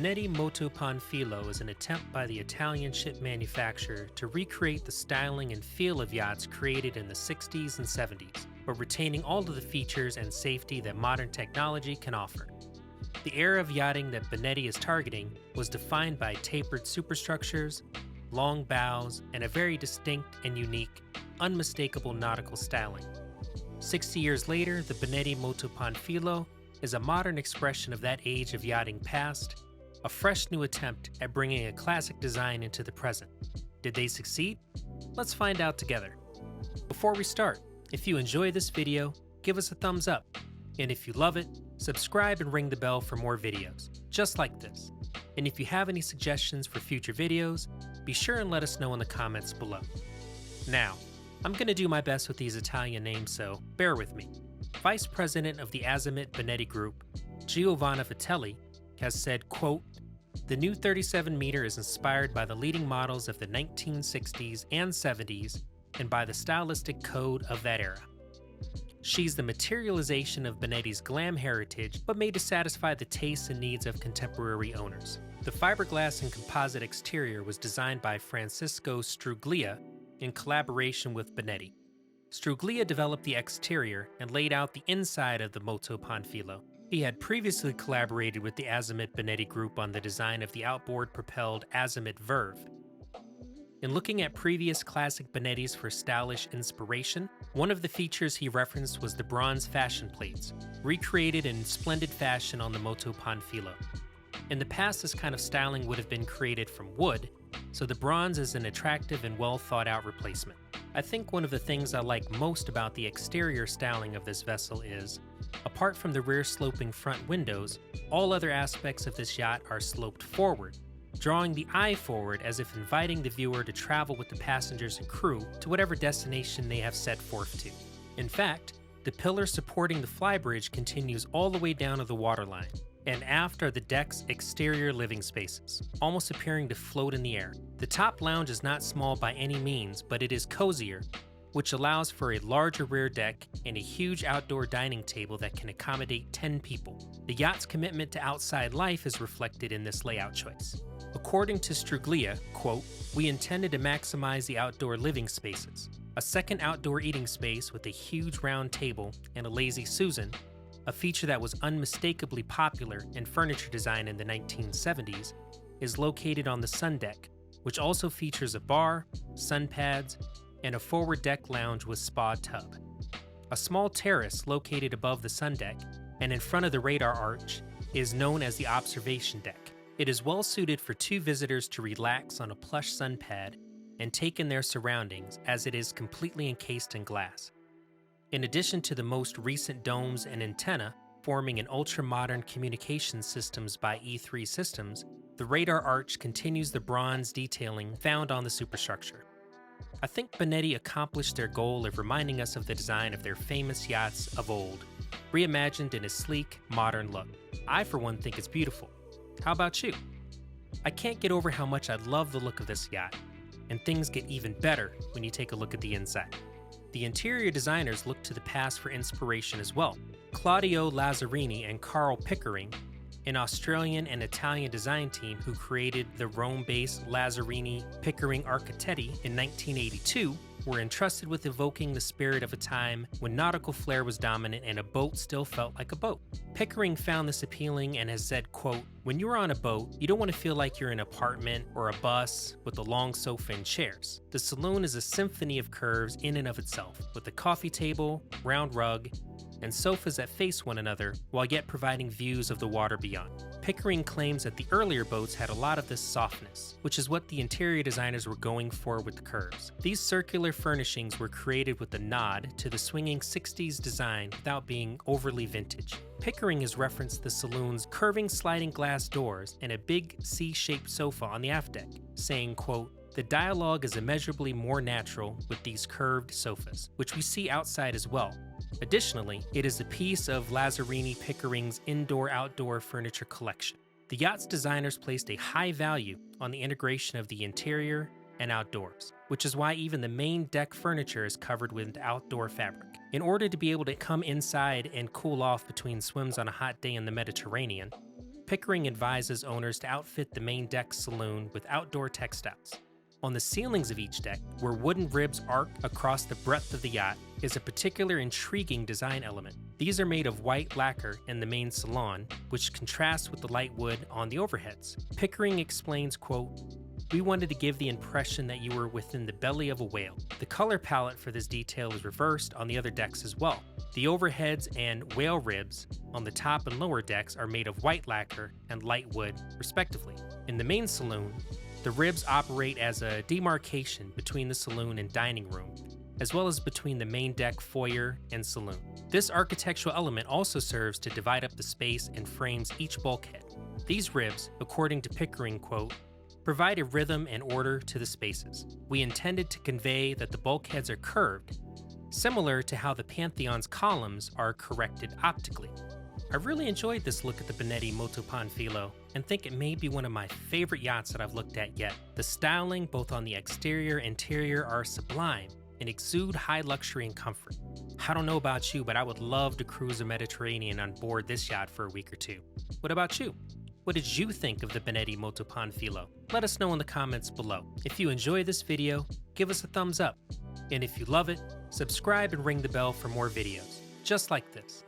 Benetti Motopanfilo is an attempt by the Italian ship manufacturer to recreate the styling and feel of yachts created in the 60s and 70s, but retaining all of the features and safety that modern technology can offer. The era of yachting that Benetti is targeting was defined by tapered superstructures, long bows, and a very distinct and unique, unmistakable nautical styling. 60 years later, the Benetti Motopanfilo is a modern expression of that age of yachting past, a fresh new attempt at bringing a classic design into the present. Did they succeed? Let's find out together. Before we start, if you enjoy this video, give us a thumbs up. And if you love it, subscribe and ring the bell for more videos, just like this. And if you have any suggestions for future videos, be sure and let us know in the comments below. Now, I'm going to do my best with these Italian names, so bear with me. Vice President of the Azimut Benetti Group, Giovanna Vitelli, has said, quote, "The new 37-meter is inspired by the leading models of the 1960s and 70s and by the stylistic code of that era. She's the materialization of Benetti's glam heritage, but made to satisfy the tastes and needs of contemporary owners. The fiberglass and composite exterior was designed by Francisco Struglia in collaboration with Benetti. Struglia developed the exterior and laid out the inside of the Motopanfilo. He had previously collaborated with the Azimut Benetti Group on the design of the outboard-propelled Azimut Verve. In looking at previous classic Benettis for stylish inspiration, one of the features he referenced was the bronze fashion plates, recreated in splendid fashion on the Motopanfilo. In the past, this kind of styling would have been created from wood, so the bronze is an attractive and well thought out replacement. I think one of the things I like most about the exterior styling of this vessel is, apart from the rear sloping front windows, all other aspects of this yacht are sloped forward, drawing the eye forward as if inviting the viewer to travel with the passengers and crew to whatever destination they have set forth to. In fact, the pillar supporting the flybridge continues all the way down to the waterline, and aft are the deck's exterior living spaces, almost appearing to float in the air. The top lounge is not small by any means, but it is cozier, which allows for a larger rear deck and a huge outdoor dining table that can accommodate 10 people. The yacht's commitment to outside life is reflected in this layout choice. According to Struglia, quote, "We intended to maximize the outdoor living spaces. A second outdoor eating space with a huge round table and a lazy Susan, a feature that was unmistakably popular in furniture design in the 1970s, is located on the sun deck, which also features a bar, sun pads, and a forward deck lounge with spa tub. A small terrace located above the sun deck and in front of the radar arch is known as the observation deck. It is well suited for two visitors to relax on a plush sun pad and take in their surroundings, as it is completely encased in glass. In addition to the most recent domes and antenna forming an ultra-modern communication systems by E3 Systems, the radar arch continues the bronze detailing found on the superstructure. I think Benetti accomplished their goal of reminding us of the design of their famous yachts of old, reimagined in a sleek, modern look. I, for one, think it's beautiful. How about you? I can't get over how much I love the look of this yacht, and things get even better when you take a look at the inside. The interior designers look to the past for inspiration as well. Claudio Lazzarini and Carl Pickering, an Australian and Italian design team who created the Rome-based Lazzarini Pickering Architetti in 1982, were entrusted with evoking the spirit of a time when nautical flair was dominant and a boat still felt like a boat. Pickering found this appealing and has said, quote, "When you're on a boat, you don't want to feel like you're in an apartment or a bus with a long sofa and chairs. The saloon is a symphony of curves in and of itself, with a coffee table, round rug, and sofas that face one another while yet providing views of the water beyond." Pickering claims that the earlier boats had a lot of this softness, which is what the interior designers were going for with the curves. These circular furnishings were created with a nod to the swinging 60s design without being overly vintage. Pickering has referenced the saloon's curving sliding glass doors and a big C-shaped sofa on the aft deck, saying, quote, "The dialogue is immeasurably more natural with these curved sofas," which we see outside as well. Additionally, it is a piece of Lazzarini Pickering's indoor-outdoor furniture collection. The yacht's designers placed a high value on the integration of the interior and outdoors, which is why even the main deck furniture is covered with outdoor fabric. In order to be able to come inside and cool off between swims on a hot day in the Mediterranean, Pickering advises owners to outfit the main deck saloon with outdoor textiles. On the ceilings of each deck, where wooden ribs arc across the breadth of the yacht, is a particular intriguing design element. These are made of white lacquer in the main salon, which contrasts with the light wood on the overheads. Pickering explains, quote, "We wanted to give the impression that you were within the belly of a whale." The color palette for this detail is reversed on the other decks as well. The overheads and whale ribs on the top and lower decks are made of white lacquer and light wood, respectively. In the main saloon, the ribs operate as a demarcation between the saloon and dining room, as well as between the main deck foyer and saloon. This architectural element also serves to divide up the space and frames each bulkhead. These ribs, according to Pickering, quote, "provide a rhythm and order to the spaces. We intended to convey that the bulkheads are curved, similar to how the Pantheon's columns are corrected optically." I really enjoyed this look at the Benetti Motopanfilo and think it may be one of my favorite yachts that I've looked at yet. The styling, both on the exterior and interior, are sublime and exude high luxury and comfort. I don't know about you, but I would love to cruise the Mediterranean on board this yacht for a week or two. What about you? What did you think of the Benetti Motopanfilo? Let us know in the comments below. If you enjoyed this video, give us a thumbs up. And if you love it, subscribe and ring the bell for more videos just like this.